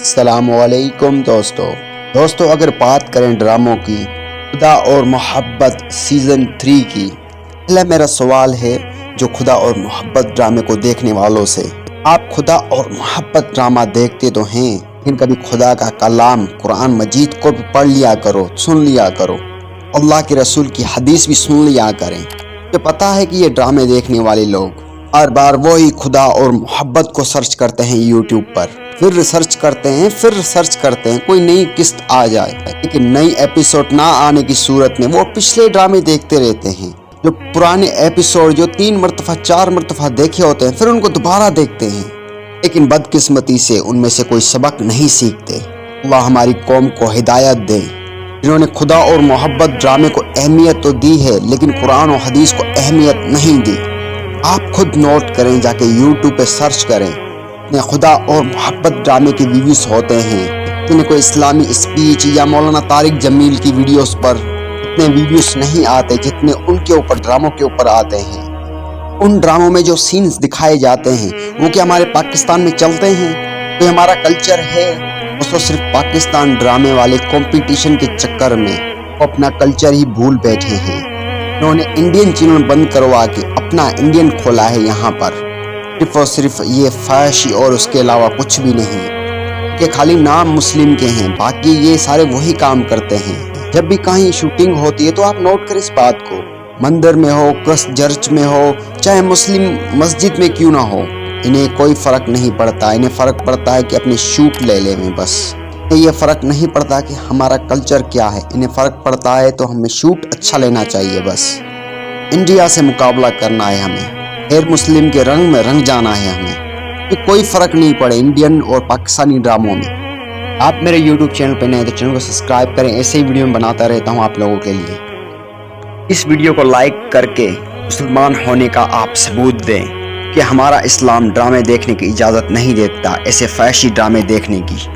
السلام علیکم دوستو اگر بات کریں ڈراموں کی خدا اور محبت سیزن 3 کی، پہلا میرا سوال ہے جو خدا اور محبت ڈرامے کو دیکھنے والوں سے، آپ خدا اور محبت ڈرامہ دیکھتے تو ہیں لیکن کبھی خدا کا کلام قرآن مجید کو بھی پڑھ لیا کرو، سن لیا کرو، اللہ کے رسول کی حدیث بھی سن لیا کریں۔ مجھے پتا ہے کہ یہ ڈرامے دیکھنے والے لوگ بار بار وہی خدا اور محبت کو سرچ کرتے ہیں یوٹیوب پر، پھر سرچ کرتے ہیں کوئی نئی قسط آ جائے، لیکن نئی ایپیسوڈ نہ آنے کی صورت میں وہ پچھلے ڈرامے دیکھتے رہتے ہیں، جو پرانے ایپیسوڈ جو 3 مرتبہ 4 مرتبہ دیکھے ہوتے ہیں پھر ان کو دوبارہ دیکھتے ہیں، لیکن بدقسمتی سے ان میں سے کوئی سبق نہیں سیکھتے۔ اللہ ہماری قوم کو ہدایت دے، جنہوں نے خدا اور محبت ڈرامے کو اہمیت تو دی ہے لیکن قرآن و حدیث کو اہمیت نہیں دی۔ آپ خود نوٹ کریں، جا کے یوٹیوب پہ سرچ کریں، اتنے خدا اور محبت ڈرامے کے ویڈیوز ہوتے ہیں، اتنے کوئی اسلامی اسپیچ یا مولانا طارق جمیل کی ویڈیوز پر اتنے ویڈیوز نہیں آتے جتنے ان کے اوپر ڈراموں کے اوپر آتے ہیں۔ ان ڈراموں میں جو سینز دکھائے جاتے ہیں وہ کیا ہمارے پاکستان میں چلتے ہیں؟ کوئی ہمارا کلچر ہے؟ اس کو صرف پاکستان ڈرامے والے کمپٹیشن کے چکر میں وہ اپنا کلچر ہی بھول بیٹھے ہیں۔ انہوں نے انڈین چینل بند کروا کے اپنا انڈین کھولا ہے، یہاں پر صرف اور صرف یہ فحاشی اور اس کے علاوہ کچھ بھی نہیں، کہ خالی نام مسلم کے ہیں، باقی یہ سارے وہی کام کرتے ہیں۔ جب بھی کہیں شوٹنگ ہوتی ہے تو آپ نوٹ کریں اس بات کو، مندر میں ہو، کرسٹ چرچ میں ہو، چاہے مسلم مسجد میں کیوں نہ ہو، انہیں کوئی فرق نہیں پڑتا، انہیں فرق پڑتا ہے کہ اپنے شوٹ لے لیں بس۔ یہ فرق نہیں پڑتا کہ ہمارا کلچر کیا ہے، انہیں فرق پڑتا ہے تو ہمیں شوٹ اچھا لینا چاہیے بس۔ انڈیا سے مقابلہ کرنا ہے ہمیں، غیر مسلم کے رنگ میں رنگ جانا ہے ہمیں، کہ کوئی فرق نہیں پڑے انڈین اور پاکستانی ڈراموں میں۔ آپ میرے یوٹیوب چینل پہ نئے تو چینل کو سبسکرائب کریں، ایسے ہی ویڈیو میں بناتا رہتا ہوں آپ لوگوں کے لیے۔ اس ویڈیو کو لائک کر کے مسلمان ہونے کا آپ ثبوت دیں کہ ہمارا اسلام ڈرامے دیکھنے کی اجازت نہیں دیتا، ایسے فحاشی ڈرامے دیکھنے کی۔